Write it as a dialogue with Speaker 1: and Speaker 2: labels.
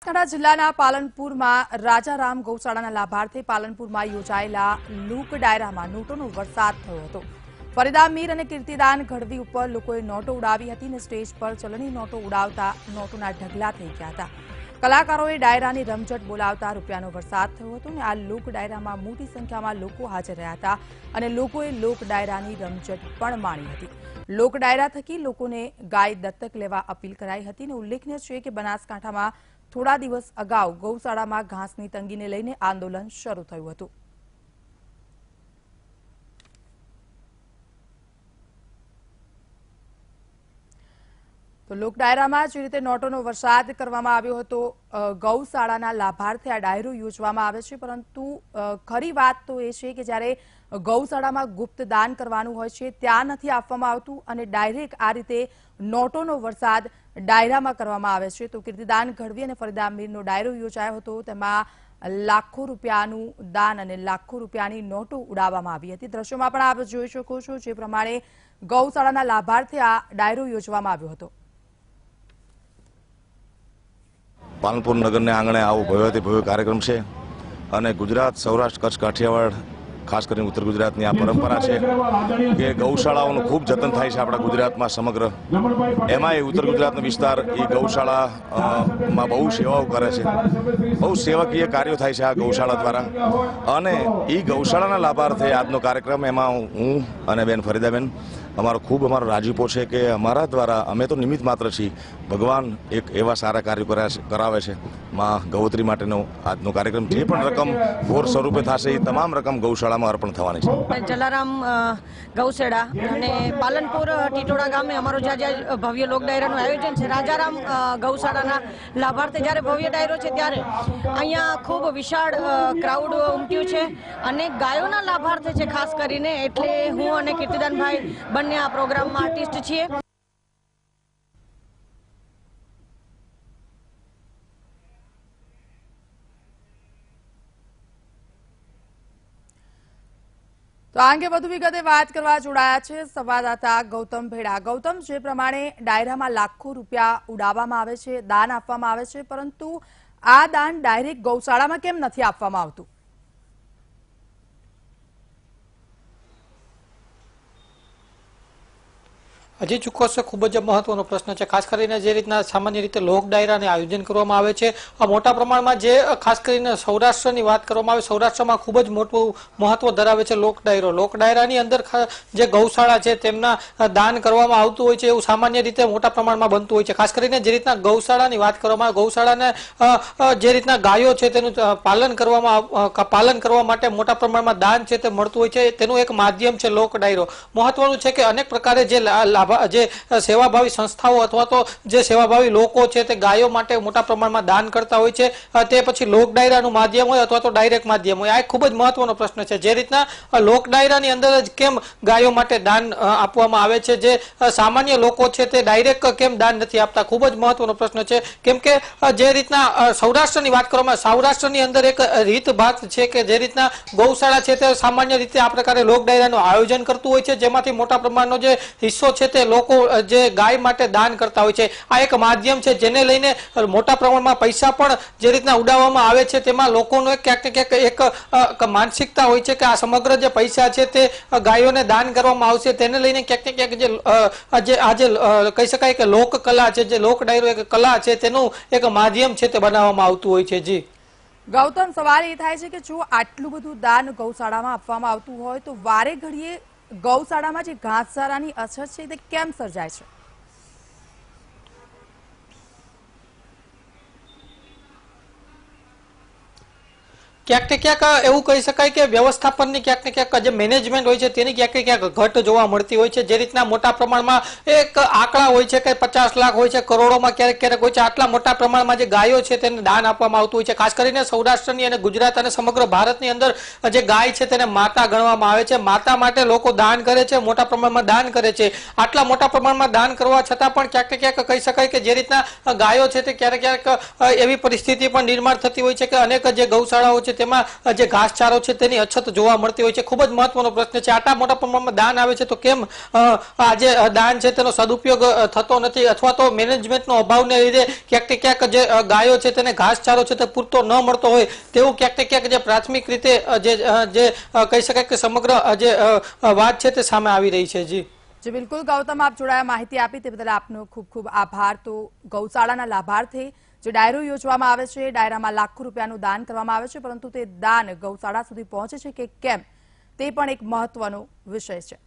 Speaker 1: બનાસકાંઠા જિલ્લાના પાલનપુરમાં રાજારામ ગૌશાળાના લાભાર્થે પાલનપુરમાં યોજાયેલા લૂક ડાયરામાં નોટોનો વરસાદ થયો હતો। ફરીદા મીર અને કીર્તિદાન ગઢવી ઉપર લોકોએ નોટો ઉડાવી હતી અને સ્ટેજ પર ચલણી નોટો ઉડાવતા નોટોના ઢગલા થઈ ગયા હતા। કલાકારોએ ડાયરાની રમઝટ બોલાવતા રૂપિયાનો વરસાદ થયો હતો અને આ લોક ડાયરામાં મોટી સંખ્યામાં લોકો હાજર રહ્યા હતા અને લોકોએ લોક ડાયરાની રમઝટ પણ માણી હતી। લોક ડાયરા થકી લોકોને ગાય દત્તક લેવા અપીલ કરાઈ હતી અને ઉલ્લેખનીય છે કે બનાસકાંઠામાં થોડા દિવસ અગાઉ ગૌશાળામાં ઘાસની તંગીને લઈને આંદોલન શરૂ થયું હતું। તો લોક ડાયરામાં જે રીતે નોટોનો વરસાદ કરવામાં આવ્યો હતો, ગૌશાળાના લાભાર્થે આ ડાયરો યોજવામાં આવે છે, પરંતુ ખરી વાત તો એ છે કે જ્યારે ગૌશાળામાં ગુપ્ત દાન કરવાનું હોય છે ત્યાં નથી આપવામાં આવતું અને ડાયરેક્ટ આ રીતે નોટોનો વરસાદ ડાયરામાં કરવામાં આવે છે। તો કીર્તિદાન ગઢવી અને ફરીદા મીરનો ડાયરો યોજાયો હતો, તેમાં લાખો રૂપિયાનું દાન અને લાખો રૂપિયાની નોટો ઉડાવવામાં આવી હતી। દ્રશ્યોમાં પણ આપ જોઈ શકો છો જે પ્રમાણે ગૌશાળાના લાભાર્થે આ ડાયરો યોજવામાં આવ્યો હતો।
Speaker 2: પાલનપુર નગરને આંગણે આવો ભવ્યથી ભવ્ય કાર્યક્રમ છે અને ગુજરાત, સૌરાષ્ટ્ર, કચ્છ, કાઠિયાવાડ, ખાસ કરીને ઉત્તર ગુજરાતની આ પરંપરા છે કે ગૌશાળાઓનું ખૂબ જતન થાય છે આપણા ગુજરાતમાં સમગ્ર। એમાંય ઉત્તર ગુજરાતનો વિસ્તાર એ ગૌશાળામાં બહુ સેવાઓ કરે છે, બહુ સેવકીય કાર્યો થાય છે આ ગૌશાળા દ્વારા અને એ ગૌશાળાના લાભાર્થે આજનો કાર્યક્રમ, એમાં હું અને બેન ફરીદાબેન અમારો રાજીપો છે કે અમારા દ્વારા અમે તો નિમિત્ત માત્ર છીએ, ભગવાન એક એવા સારા કાર્યો કરાવે છે। માં ગૌત્રી માટેનો આજનો કાર્યક્રમ જે પણ રકમ ઘોર સ્વરૂપે થશે એ તમામ રકમ ગૌશાળામાં અર્પણ થવાની છે।
Speaker 3: જલારામ ગૌશાળા અને પાલનપુર ટીટોડા ગામે અમારો જ્યાં ભવ્ય લોક ડાયરાનું આયોજન છે, રાજારામ ગૌશાળાના લાભાર્થે જ્યારે ભવ્ય ડાયરો છે ત્યારે અહીંયા ખૂબ વિશાળ ક્રાઉડ ઉમટ્યું છે અને ગાયોના લાભાર્થે છે ખાસ કરીને, એટલે હું અને કીર્તિદાનભાઈ બંને આ પ્રોગ્રામમાં આર્ટિસ્ટ છીએ।
Speaker 1: તો આ અંગે વધુ વિગતે વાત કરવા જોડાયા છે સંવાદદાતા ગૌતમ ભેડા। ગૌતમ, જે પ્રમાણે ડાયરામાં લાખો રૂપિયા ઉડાવવામાં આવે છે, દાન આપવામાં આવે છે, પરંતુ આ દાન ડાયરેક્ટ ગૌશાળામાં કેમ નથી આપવામાં આવતું?
Speaker 4: હજી ચોક્કસ ખૂબ જ મહત્વનો પ્રશ્ન છે। ખાસ કરીને જે રીતના સામાન્ય રીતે લોક ડાયરાને આયોજન કરવામાં આવે છે, મોટા પ્રમાણમાં જે ખાસ કરીને સૌરાષ્ટ્રની વાત કરવામાં આવે, સૌરાષ્ટ્રમાં ખૂબ જ મોટું મહત્વ ધરાવે છે લોક ડાયરો। લોક ડાયરાની અંદર જે ગૌશાળા છે તેમના દાન કરવામાં આવતું હોય છે એવું સામાન્ય રીતે મોટા પ્રમાણમાં બનતું હોય છે। ખાસ કરીને જે રીતના ગૌશાળાની વાત કરવામાં આવે, ગૌશાળાને જે રીતના ગાયો છે તેનું પાલન કરવા માટે મોટા પ્રમાણમાં દાન છે તે મળતું હોય છે, તેનું એક માધ્યમ છે લોક ડાયરો। મહત્વનું છે કે અનેક પ્રકારે જે સેવાભાવી સંસ્થાઓ અથવા તો જે સેવાભાવી લોકો છે તે ગાયો માટે મોટા પ્રમાણમાં દાન કરતા હોય છે, તે પછી લોક ડાયરાનું માધ્યમ હોય અથવા તો ડાયરેક્ટ માધ્યમ હોય। આ એક ખૂબ જ મહત્વનો પ્રશ્ન છે। જે રીતના લોક ડાયરાની અંદર જ કેમ ગાયો માટે દાન આપવામાં આવે છે, જે સામાન્ય લોકો છે તે ડાયરેક્ટ કેમ દાન નથી આપતા, ખૂબ જ મહત્વનો પ્રશ્ન છે। કેમ કે જે રીતના સૌરાષ્ટ્રની વાત કરવામાં, સૌરાષ્ટ્રની અંદર એક રીતભાત છે કે જે રીતના ગૌશાળા છે તે સામાન્ય રીતે આ પ્રકારે લોક ડાયરાનું આયોજન કરતું હોય છે, જેમાંથી મોટા પ્રમાણનો જે હિસ્સો છે તે લોકો જે ગાય માટે દાન કરતા હોય છે। આ એક માધ્યમ છે જેને લઈને મોટા પ્રમાણમાં પૈસા પણ જે રીતના ઉડાવવામાં આવે છે, તેમાં લોકોનો ક્યાંક ને ક્યાંક એક માનસિકતા હોય છે કે આ સમગ્ર જે પૈસા છે તે ગાયોને દાન કરવામાં આવશે, તેને લઈને ક્યાંક ને ક્યાંક જે આજે કહી શકાય કે લોક કલા છે, જે લોક ડાયરો એક કલા છે, તેનું એક માધ્યમ છે તે બનાવવામાં આવતું હોય છે। જી
Speaker 1: ગૌતમ, સવાલ એ થાય છે કે જો આટલું બધું દાન ગૌશાળામાં આપવામાં આવતું હોય તો વારે ઘડીએ ગૌશાળામાં જે ઘાસચારાની અછત છે તે કેમ સર્જાય છે?
Speaker 4: ક્યાંક ને ક્યાંક એવું કહી શકાય કે વ્યવસ્થાપનની ક્યાંક ને ક્યાંક જે મેનેજમેન્ટ હોય છે તેની ક્યાંક ને ક્યાંક ઘટ જોવા મળતી હોય છે। જે રીતના મોટા પ્રમાણમાં એક આંકડા હોય છે કે 50 લાખ હોય છે, કરોડોમાં ક્યારેક ક્યારેક હોય છે, આટલા મોટા પ્રમાણમાં જે ગાયો છે તેને દાન આપવામાં આવતું હોય છે। ખાસ કરીને સૌરાષ્ટ્રની અને ગુજરાત અને સમગ્ર ભારતની અંદર જે ગાય છે તેને માતા ગણવામાં આવે છે, માતા માટે લોકો દાન કરે છે, મોટા પ્રમાણમાં દાન કરે છે। આટલા મોટા પ્રમાણમાં દાન કરવા છતાં પણ ક્યાંક ને ક્યાંક કહી શકાય કે જે રીતના ગાયો છે તે ક્યારેક ક્યારેક એવી પરિસ્થિતિ પણ નિર્માણ થતી હોય છે કે અનેક જે ગૌશાળાઓ છે તેમાં જે ઘાસચારો છે તેની અછત જોવા મળતી હોય છે। ખૂબ જ મહત્વનો પ્રશ્ન છે, આટલા મોટા પ્રમાણમાં દાન આવે છે તો કેમ આ જે દાન છે તેનો સદુપયોગ થતો નથી, અથવા તો મેનેજમેન્ટનો અભાવને લીધે ક્યાંક ને ક્યાંક જે ગાયો છે તેને ઘાસચારો છે તે પૂરતો ન મળતો હોય તેવું ક્યાંક ને ક્યાંક જે પ્રાથમિક રીતે જે કહી શકાય કે સમગ્ર જે વાત છે તે સામે આવી રહી છે।
Speaker 1: જી બિલકુલ ગૌતમ, આપ જોડાયા, માહિતી આપી તે બદલ આપનો ખૂબ ખૂબ આભાર। તો ગૌશાળાના લાભાર્થે જે ડાયરો યોજવામાં આવે છે, ડાયરામાં લાખો રૂપિયાનું દાન કરવામાં આવે છે, પરંતુ તે દાન ગૌશાળા સુધી પહોંચે છે કે કેમ તે પણ એક મહત્વનો વિષય છે।